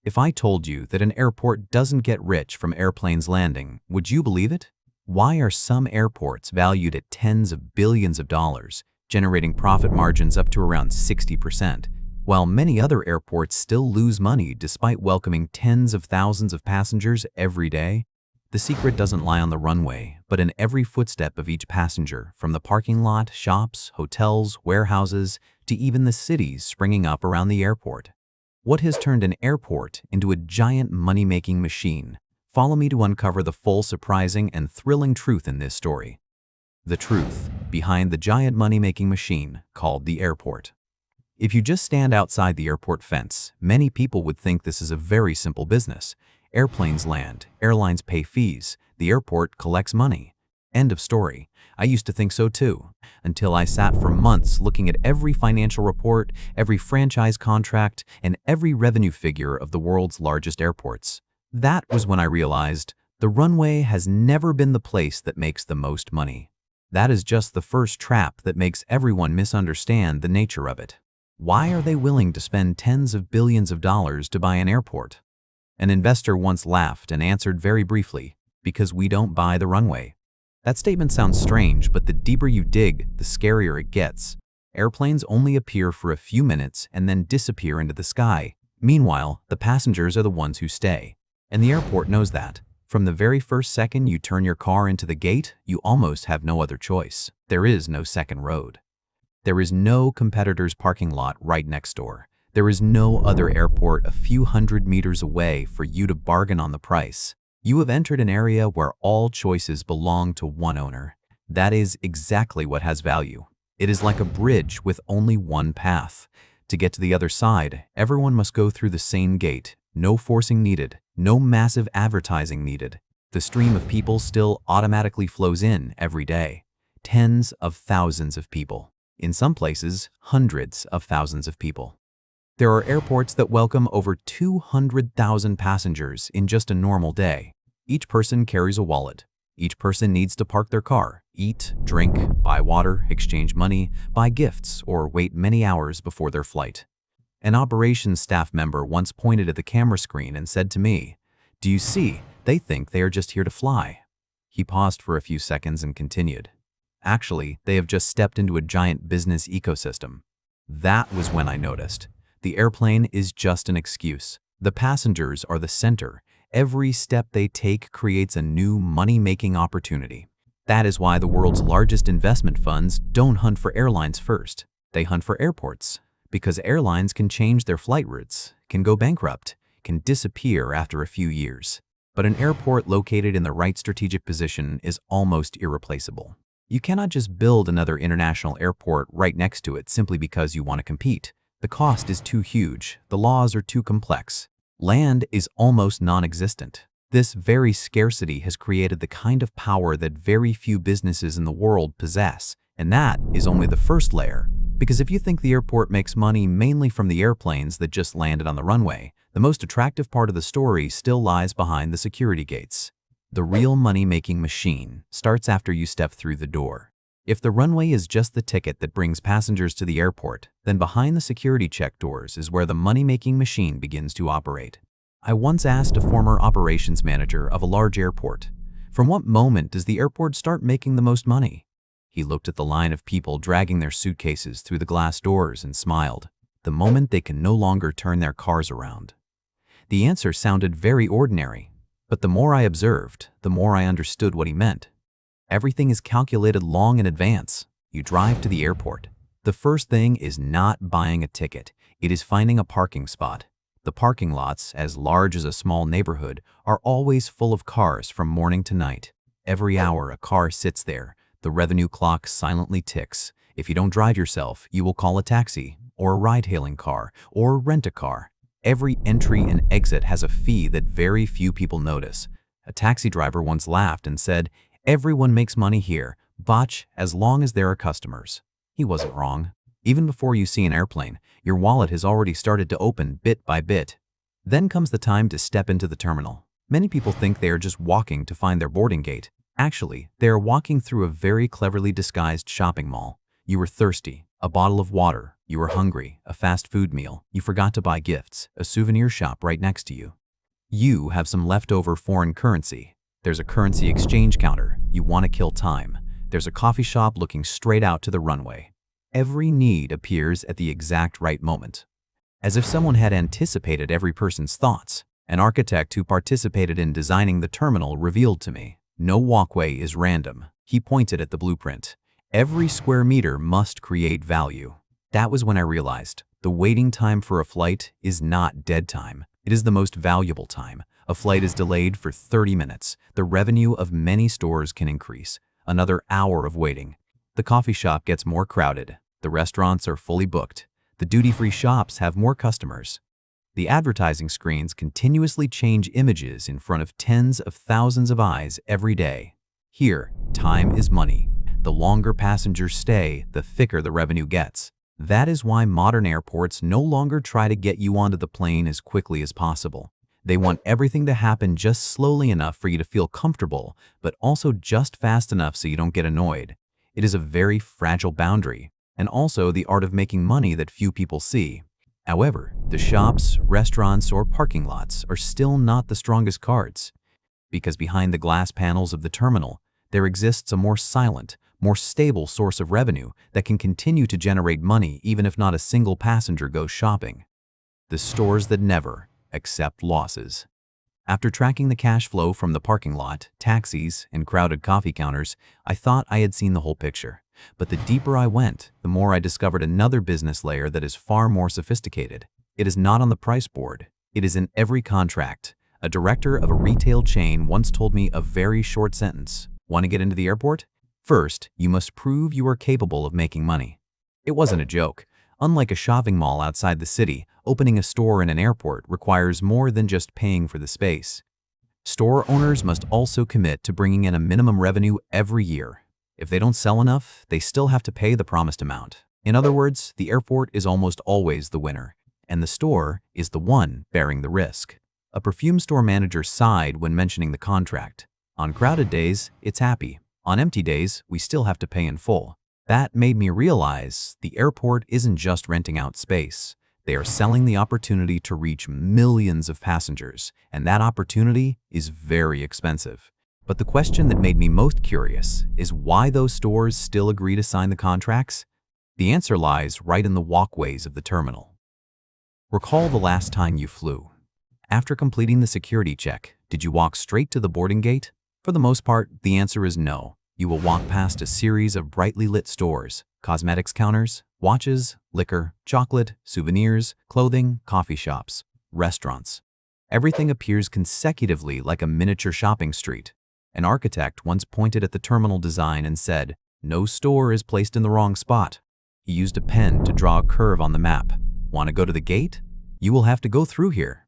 If I told you that an airport doesn't get rich from airplanes landing, would you believe it? Why are some airports valued at tens of billions of dollars, generating profit margins up to around 60%, while many other airports still lose money despite welcoming tens of thousands of passengers every day? The secret doesn't lie on the runway, but in every footstep of each passenger, from the parking lot, shops, hotels, warehouses, to even the cities springing up around the airport. What has turned an airport into a giant money-making machine? Follow me to uncover the full, surprising, and thrilling truth in this story. The truth behind the giant money-making machine called the airport. If you just stand outside the airport fence, many people would think this is a very simple business. Airplanes land, airlines pay fees, the airport collects money. End of story. I used to think so too, until I sat for months looking at every financial report, every franchise contract, and every revenue figure of the world's largest airports. That was when I realized the runway has never been the place that makes the most money. That is just the first trap that makes everyone misunderstand the nature of it. Why are they willing to spend tens of billions of dollars to buy an airport? An investor once laughed and answered very briefly, because we don't buy the runway. That statement sounds strange, but the deeper you dig, the scarier it gets. Airplanes only appear for a few minutes and then disappear into the sky. Meanwhile, the passengers are the ones who stay. And the airport knows that. From the very first second you turn your car into the gate, you almost have no other choice. There is no second road. There is no competitor's parking lot right next door. There is no other airport a few hundred meters away for you to bargain on the price. You have entered an area where all choices belong to one owner. That is exactly what has value. It is like a bridge with only one path. To get to the other side, everyone must go through the same gate. No forcing needed, no massive advertising needed. The stream of people still automatically flows in every day. Tens of thousands of people. In some places, hundreds of thousands of people. There are airports that welcome over 200,000 passengers in just a normal day. Each person carries a wallet. Each person needs to park their car, eat, drink, buy water, exchange money, buy gifts, or wait many hours before their flight. An operations staff member once pointed at the camera screen and said to me, "Do you see? They think they are just here to fly." He paused for a few seconds and continued, "Actually, they have just stepped into a giant business ecosystem." That was when I noticed. The airplane is just an excuse. The passengers are the center. Every step they take creates a new money-making opportunity. That is why the world's largest investment funds don't hunt for airlines first. They hunt for airports. Because airlines can change their flight routes, can go bankrupt, can disappear after a few years. But an airport located in the right strategic position is almost irreplaceable. You cannot just build another international airport right next to it simply because you want to compete. The cost is too huge. The laws are too complex. Land is almost non-existent. This very scarcity has created the kind of power that very few businesses in the world possess. And that is only the first layer. Because if you think the airport makes money mainly from the airplanes that just landed on the runway, the most attractive part of the story still lies behind the security gates. The real money-making machine starts after you step through the door. If the runway is just the ticket that brings passengers to the airport, then behind the security check doors is where the money-making machine begins to operate. I once asked a former operations manager of a large airport, "From what moment does the airport start making the most money?" He looked at the line of people dragging their suitcases through the glass doors and smiled. "The moment they can no longer turn their cars around." The answer sounded very ordinary, but the more I observed, the more I understood what he meant. Everything is calculated long in advance. You drive to the airport. The first thing is not buying a ticket. It is finding a parking spot. The parking lots, as large as a small neighborhood, are always full of cars from morning to night. Every hour a car sits there. The revenue clock silently ticks. If you don't drive yourself, you will call a taxi, or a ride-hailing car, or rent a car. Every entry and exit has a fee that very few people notice. A taxi driver once laughed and said, "Everyone makes money here, botch, as long as there are customers." He wasn't wrong. Even before you see an airplane, your wallet has already started to open bit by bit. Then comes the time to step into the terminal. Many people think they are just walking to find their boarding gate. Actually, they are walking through a very cleverly disguised shopping mall. You are thirsty. A bottle of water, you were hungry, a fast food meal, you forgot to buy gifts, a souvenir shop right next to you. You have some leftover foreign currency. There's a currency exchange counter, you want to kill time. There's a coffee shop looking straight out to the runway. Every need appears at the exact right moment. As if someone had anticipated every person's thoughts. An architect who participated in designing the terminal revealed to me, no walkway is random. He pointed at the blueprint. Every square meter must create value. That was when I realized the waiting time for a flight is not dead time. It is the most valuable time. A flight is delayed for 30 minutes. The revenue of many stores can increase. Another hour of waiting. The coffee shop gets more crowded. The restaurants are fully booked. The duty-free shops have more customers. The advertising screens continuously change images in front of tens of thousands of eyes every day. Here, time is money. The longer passengers stay, the thicker the revenue gets. That is why modern airports no longer try to get you onto the plane as quickly as possible. They want everything to happen just slowly enough for you to feel comfortable, but also just fast enough so you don't get annoyed. It is a very fragile boundary, and also the art of making money that few people see. However, the shops, restaurants, or parking lots are still not the strongest cards. Because behind the glass panels of the terminal, there exists a more silent, more stable source of revenue that can continue to generate money even if not a single passenger goes shopping. The stores that never accept losses. After tracking the cash flow from the parking lot, taxis, and crowded coffee counters, I thought I had seen the whole picture. But the deeper I went, the more I discovered another business layer that is far more sophisticated. It is not on the price board. It is in every contract. A director of a retail chain once told me a very short sentence. Want to get into the airport? First, you must prove you are capable of making money. It wasn't a joke. Unlike a shopping mall outside the city, opening a store in an airport requires more than just paying for the space. Store owners must also commit to bringing in a minimum revenue every year. If they don't sell enough, they still have to pay the promised amount. In other words, the airport is almost always the winner, and the store is the one bearing the risk. A perfume store manager sighed when mentioning the contract. On crowded days, it's happy. On empty days, we still have to pay in full. That made me realize the airport isn't just renting out space. They are selling the opportunity to reach millions of passengers, and that opportunity is very expensive. But the question that made me most curious is why those stores still agree to sign the contracts? The answer lies right in the walkways of the terminal. Recall the last time you flew. After completing the security check, did you walk straight to the boarding gate? For the most part, the answer is no. You will walk past a series of brightly lit stores, cosmetics counters, watches, liquor, chocolate, souvenirs, clothing, coffee shops, restaurants. Everything appears consecutively like a miniature shopping street. An architect once pointed at the terminal design and said, "No store is placed in the wrong spot." He used a pen to draw a curve on the map. Want to go to the gate? You will have to go through here.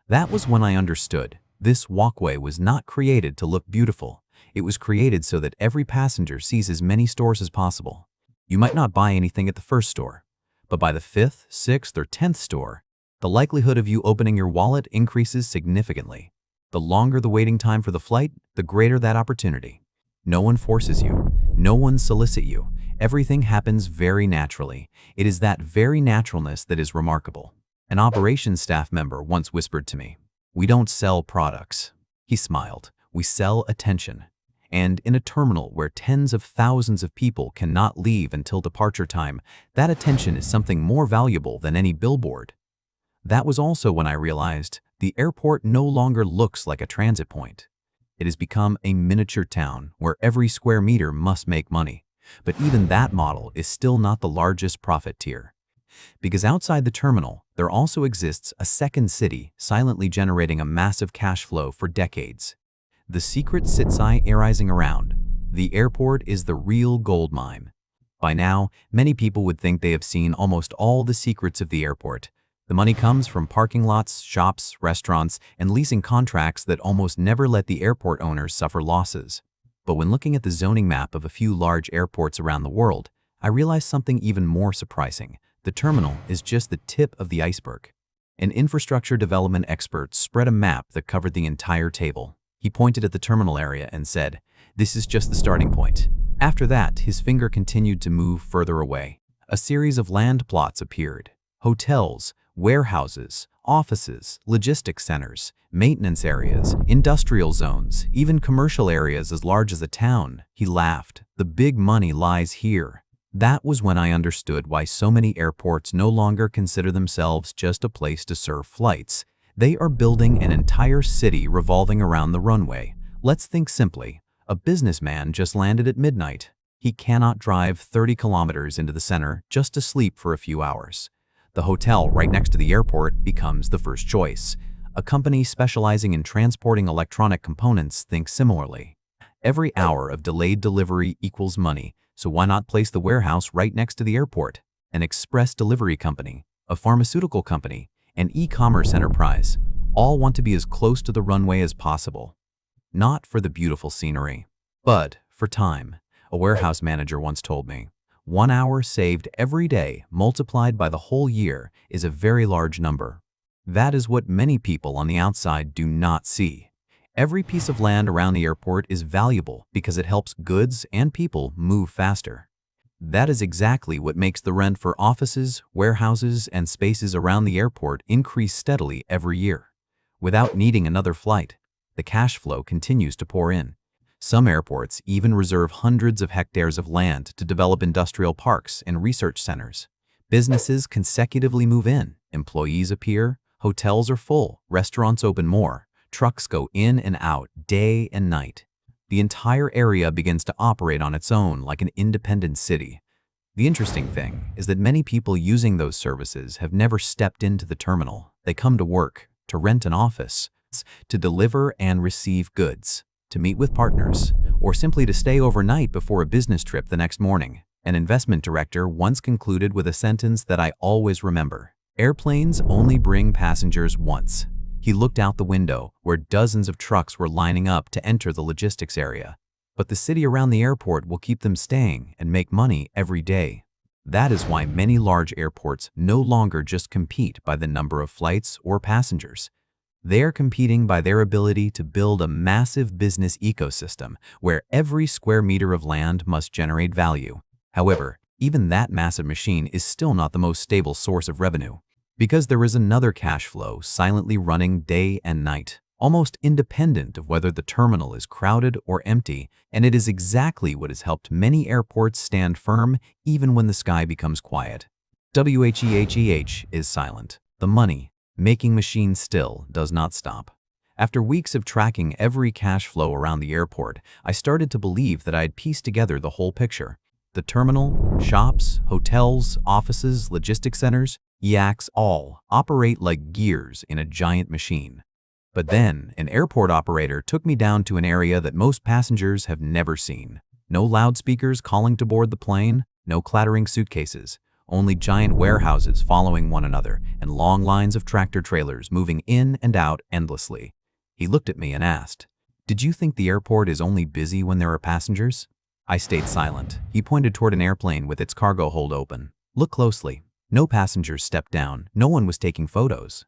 That was when I understood. This walkway was not created to look beautiful. It was created so that every passenger sees as many stores as possible. You might not buy anything at the first store, but by the 5th, 6th, or 10th store, the likelihood of you opening your wallet increases significantly. The longer the waiting time for the flight, the greater that opportunity. No one forces you. No one solicits you. Everything happens very naturally. It is that very naturalness that is remarkable. An operations staff member once whispered to me, "We don't sell products." He smiled. "We sell attention." And in a terminal where tens of thousands of people cannot leave until departure time, that attention is something more valuable than any billboard. That was also when I realized the airport no longer looks like a transit point. It has become a miniature town where every square meter must make money. But even that model is still not the largest profit tier. Because outside the terminal, there also exists a second city silently generating a massive cash flow for decades. The secret sits arising around. The airport is the real gold mine. By now, many people would think they have seen almost all the secrets of the airport. The money comes from parking lots, shops, restaurants, and leasing contracts that almost never let the airport owners suffer losses. But when looking at the zoning map of a few large airports around the world, I realized something even more surprising. The terminal is just the tip of the iceberg. An infrastructure development expert spread a map that covered the entire table. He pointed at the terminal area and said, "This is just the starting point." After that, his finger continued to move further away. A series of land plots appeared. Hotels, warehouses, offices, logistics centers, maintenance areas, industrial zones, even commercial areas as large as a town. He laughed. The big money lies here. That was when I understood why so many airports no longer consider themselves just a place to serve flights. They are building an entire city revolving around the runway. Let's think simply. A businessman just landed at midnight. He cannot drive 30 kilometers into the center just to sleep for a few hours. The hotel right next to the airport becomes the first choice. A company specializing in transporting electronic components thinks similarly. Every hour of delayed delivery equals money, so why not place the warehouse right next to the airport? An express delivery company, a pharmaceutical company, an e-commerce enterprise, all want to be as close to the runway as possible. Not for the beautiful scenery, but for time. A warehouse manager once told me, 1 hour saved every day multiplied by the whole year is a very large number. That is what many people on the outside do not see. Every piece of land around the airport is valuable because it helps goods and people move faster. That is exactly what makes the rent for offices, warehouses, and spaces around the airport increase steadily every year. Without needing another flight, the cash flow continues to pour in. Some airports even reserve hundreds of hectares of land to develop industrial parks and research centers. Businesses consecutively move in, employees appear, hotels are full, restaurants open more, trucks go in and out day and night. The entire area begins to operate on its own like an independent city. The interesting thing is that many people using those services have never stepped into the terminal. They come to work, to rent an office, to deliver and receive goods, to meet with partners, or simply to stay overnight before a business trip the next morning. An investment director once concluded with a sentence that I always remember. Airplanes only bring passengers once. He looked out the window where dozens of trucks were lining up to enter the logistics area. But the city around the airport will keep them staying and make money every day. That is why many large airports no longer just compete by the number of flights or passengers. They are competing by their ability to build a massive business ecosystem where every square meter of land must generate value. However, even that massive machine is still not the most stable source of revenue, because there is another cash flow silently running day and night, almost independent of whether the terminal is crowded or empty, and it is exactly what has helped many airports stand firm even when the sky becomes quiet. WHEHEH is silent. The money making machine still does not stop. After weeks of tracking every cash flow around the airport, I started to believe that I had pieced together the whole picture. The terminal, shops, hotels, offices, logistics centers, yaks all operate like gears in a giant machine. But then, an airport operator took me down to an area that most passengers have never seen. No loudspeakers calling to board the plane, no clattering suitcases. Only giant warehouses following one another and long lines of tractor trailers moving in and out endlessly. He looked at me and asked, "Did you think the airport is only busy when there are passengers?" I stayed silent. He pointed toward an airplane with its cargo hold open. "Look closely." No passengers stepped down. No one was taking photos.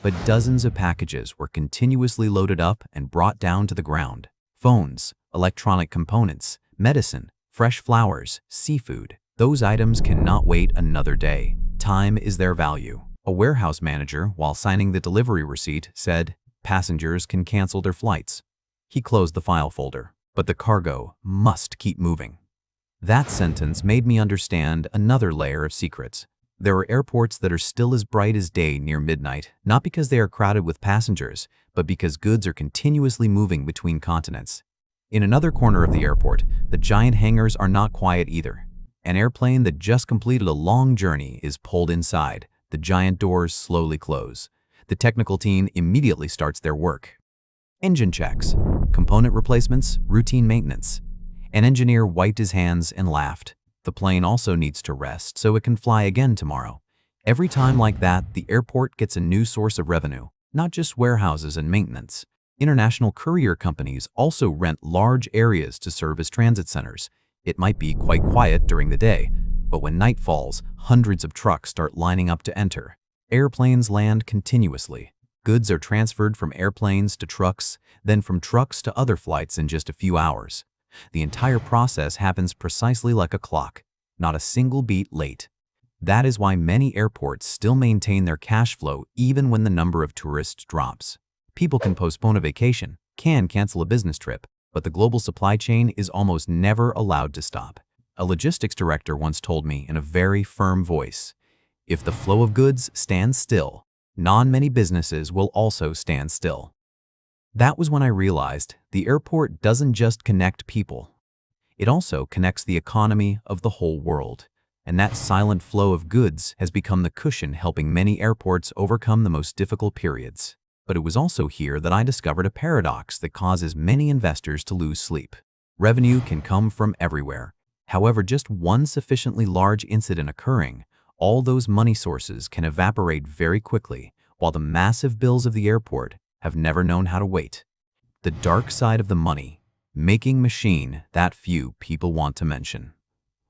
But dozens of packages were continuously loaded up and brought down to the ground. Phones, electronic components, medicine, fresh flowers, seafood. Those items cannot wait another day. Time is their value. A warehouse manager, while signing the delivery receipt, said, "Passengers can cancel their flights." He closed the file folder, but the cargo must keep moving. That sentence made me understand another layer of secrets. There are airports that are still as bright as day near midnight, not because they are crowded with passengers, but because goods are continuously moving between continents. In another corner of the airport, the giant hangars are not quiet either. An airplane that just completed a long journey is pulled inside. The giant doors slowly close. The technical team immediately starts their work. Engine checks, component replacements, routine maintenance. An engineer wiped his hands and laughed. The plane also needs to rest so it can fly again tomorrow. Every time like that, the airport gets a new source of revenue, not just warehouses and maintenance. International courier companies also rent large areas to serve as transit centers. It might be quite quiet during the day, but when night falls, hundreds of trucks start lining up to enter. Airplanes land continuously. Goods are transferred from airplanes to trucks, then from trucks to other flights in just a few hours. The entire process happens precisely like a clock, not a single beat late. That is why many airports still maintain their cash flow even when the number of tourists drops. People can postpone a vacation, can cancel a business trip, but the global supply chain is almost never allowed to stop. A logistics director once told me in a very firm voice, "If the flow of goods stands still, many businesses will also stand still." That was when I realized the airport doesn't just connect people. It also connects the economy of the whole world. And that silent flow of goods has become the cushion helping many airports overcome the most difficult periods. But it was also here that I discovered a paradox that causes many investors to lose sleep. Revenue can come from everywhere. However, just one sufficiently large incident occurring, all those money sources can evaporate very quickly, while the massive bills of the airport have never known how to wait. The dark side of the money-making machine that few people want to mention.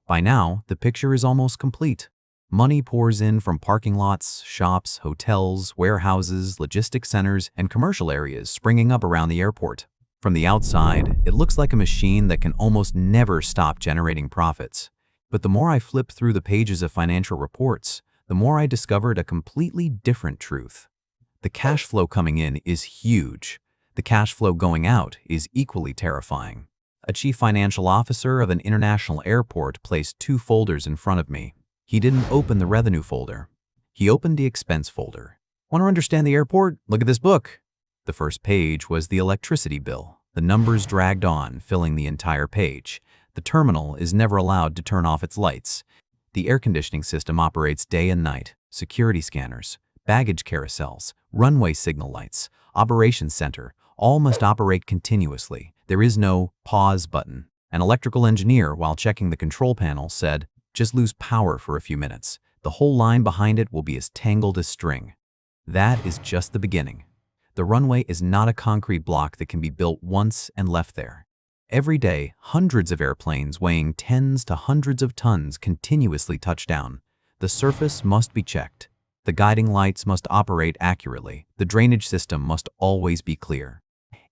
By now, the picture is almost complete. Money pours in from parking lots, shops, hotels, warehouses, logistics centers, and commercial areas springing up around the airport. From the outside, it looks like a machine that can almost never stop generating profits. But the more I flipped through the pages of financial reports, the more I discovered a completely different truth. The cash flow coming in is huge. The cash flow going out is equally terrifying. A chief financial officer of an international airport placed 2 folders in front of me. He didn't open the revenue folder. He opened the expense folder. Want to understand the airport? Look at this book. The first page was the electricity bill. The numbers dragged on, filling the entire page. The terminal is never allowed to turn off its lights. The air conditioning system operates day and night. Security scanners, baggage carousels, runway signal lights, operations center, all must operate continuously. There is no pause button. An electrical engineer, while checking the control panel, said, "Just lose power for a few minutes. The whole line behind it will be as tangled as string." That is just the beginning. The runway is not a concrete block that can be built once and left there. Every day, hundreds of airplanes weighing tens to hundreds of tons continuously touch down. The surface must be checked. The guiding lights must operate accurately. The drainage system must always be clear.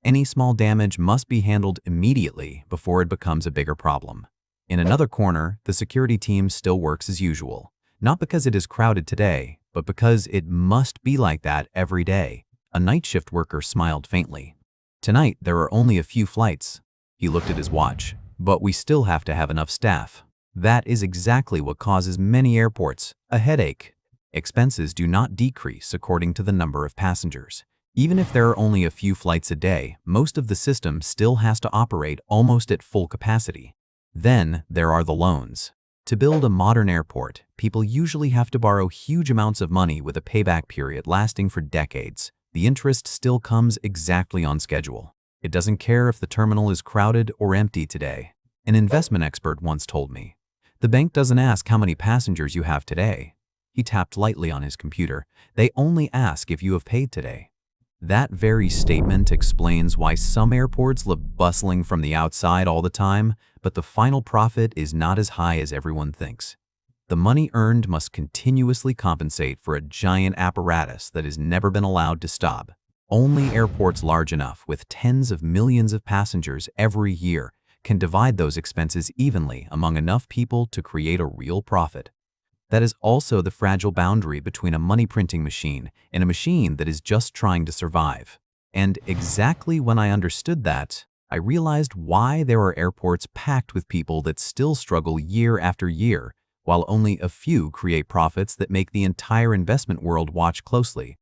Any small damage must be handled immediately before it becomes a bigger problem. In another corner, the security team still works as usual, not because it is crowded today, but because it must be like that every day. A night shift worker smiled faintly. "Tonight, there are only a few flights." He looked at his watch. "But we still have to have enough staff." That is exactly what causes many airports a headache. Expenses do not decrease according to the number of passengers. Even if there are only a few flights a day, most of the system still has to operate almost at full capacity. Then there are the loans. To build a modern airport, people usually have to borrow huge amounts of money with a payback period lasting for decades. The interest still comes exactly on schedule. It doesn't care if the terminal is crowded or empty today. An investment expert once told me, "The bank doesn't ask how many passengers you have today." He tapped lightly on his computer. "They only ask if you have paid today." That very statement explains why some airports look bustling from the outside all the time, but the final profit is not as high as everyone thinks. The money earned must continuously compensate for a giant apparatus that has never been allowed to stop. Only airports large enough, with tens of millions of passengers every year, can divide those expenses evenly among enough people to create a real profit. That is also the fragile boundary between a money-printing machine and a machine that is just trying to survive. And exactly when I understood that, I realized why there are airports packed with people that still struggle year after year, while only a few create profits that make the entire investment world watch closely.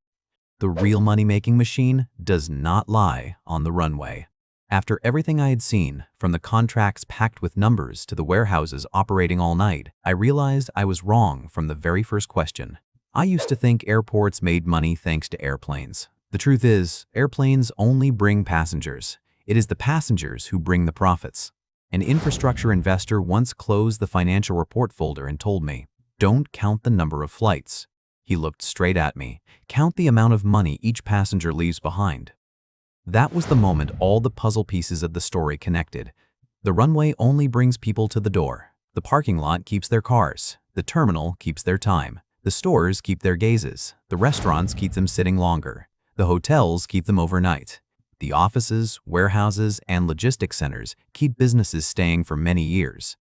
The real money-making machine does not lie on the runway. After everything I had seen, from the contracts packed with numbers to the warehouses operating all night, I realized I was wrong from the very first question. I used to think airports made money thanks to airplanes. The truth is, airplanes only bring passengers. It is the passengers who bring the profits. An infrastructure investor once closed the financial report folder and told me, "Don't count the number of flights." He looked straight at me. "Count the amount of money each passenger leaves behind." That was the moment all the puzzle pieces of the story connected. The runway only brings people to the door. The parking lot keeps their cars. The terminal keeps their time. The stores keep their gazes. The restaurants keep them sitting longer. The hotels keep them overnight. The offices, warehouses, and logistics centers keep businesses staying for many years.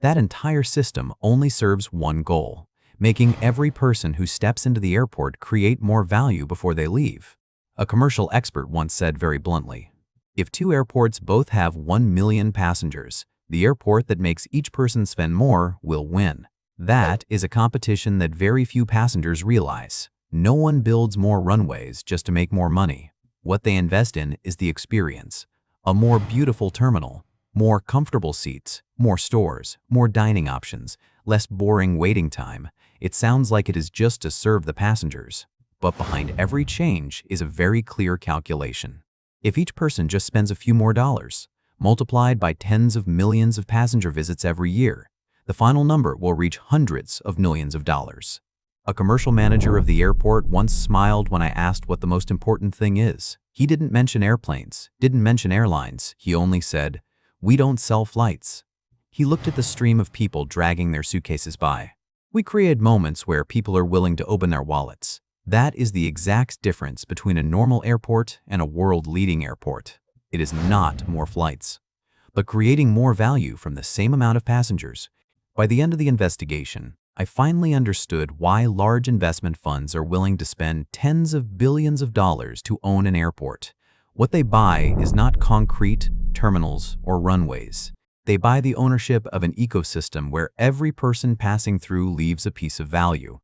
That entire system only serves one goal: making every person who steps into the airport create more value before they leave. A commercial expert once said very bluntly, "If two airports both have 1 million passengers, the airport that makes each person spend more will win." That is a competition that very few passengers realize. No one builds more runways just to make more money. What they invest in is the experience. A more beautiful terminal, more comfortable seats, more stores, more dining options, less boring waiting time. It sounds like it is just to serve the passengers. But behind every change is a very clear calculation. If each person just spends a few more dollars, multiplied by tens of millions of passenger visits every year, the final number will reach hundreds of millions of dollars. A commercial manager of the airport once smiled when I asked what the most important thing is. He didn't mention airplanes, didn't mention airlines. He only said, "We don't sell flights." He looked at the stream of people dragging their suitcases by. "We create moments where people are willing to open their wallets." That is the exact difference between a normal airport and a world-leading airport. It is not more flights, but creating more value from the same amount of passengers. By the end of the investigation, I finally understood why large investment funds are willing to spend tens of billions of dollars to own an airport. What they buy is not concrete, terminals, or runways. They buy the ownership of an ecosystem where every person passing through leaves a piece of value.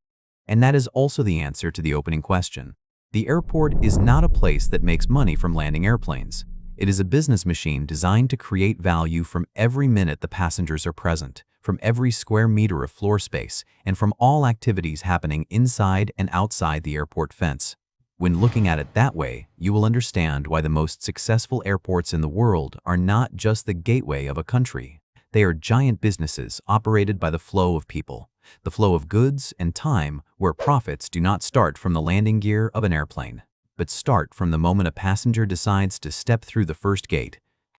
And that is also the answer to the opening question. The airport is not a place that makes money from landing airplanes. It is a business machine designed to create value from every minute the passengers are present, from every square meter of floor space, and from all activities happening inside and outside the airport fence. When looking at it that way, you will understand why the most successful airports in the world are not just the gateway of a country. They are giant businesses operated by the flow of people, the flow of goods and time, where profits do not start from the landing gear of an airplane, but start from the moment a passenger decides to step through the first gate.